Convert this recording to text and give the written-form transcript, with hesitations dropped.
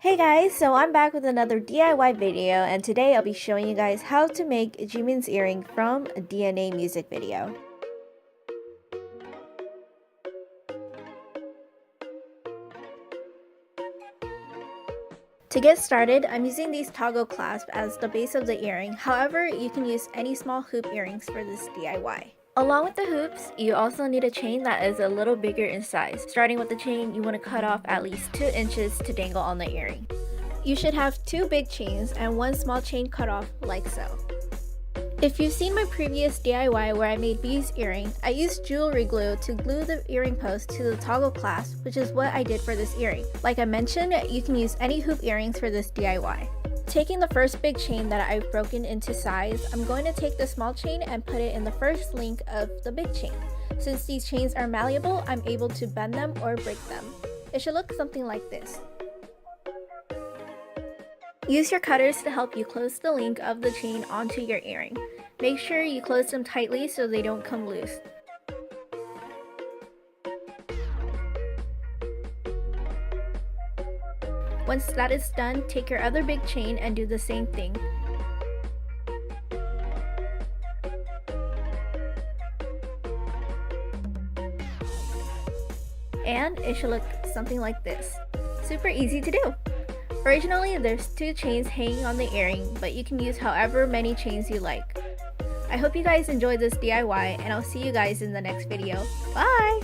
Hey guys, so I'm back with another DIY video, and today I'll be showing you guys how to make Jimin's earring from a DNA music video. To get started, I'm using these toggle clasps as the base of the earring. However, you can use any small hoop earrings for this DIY. Along with the hoops, you also need a chain that is a little bigger in size. Starting with the chain, you want to cut off at least 2 inches to dangle on the earring. You should have 2 big chains and 1 small chain cut off like so. If you've seen my previous DIY where I made Bts earring, I used jewelry glue to glue the earring post to the toggle clasp, which is what I did for this earring. Like I mentioned, you can use any hoop earrings for this DIY. Taking the first big chain that I've broken into size, I'm going to take the small chain and put it in the first link of the big chain. Since these chains are malleable, I'm able to bend them or break them. It should look something like this. Use your cutters to help you close the link of the chain onto your earring. Make sure you close them tightly so they don't come loose. Once that is done, take your other big chain and do the same thing. And it should look something like this. Super easy to do! Originally, there's 2 chains hanging on the earring, but you can use however many chains you like. I hope you guys enjoyed this DIY, and I'll see you guys in the next video. Bye!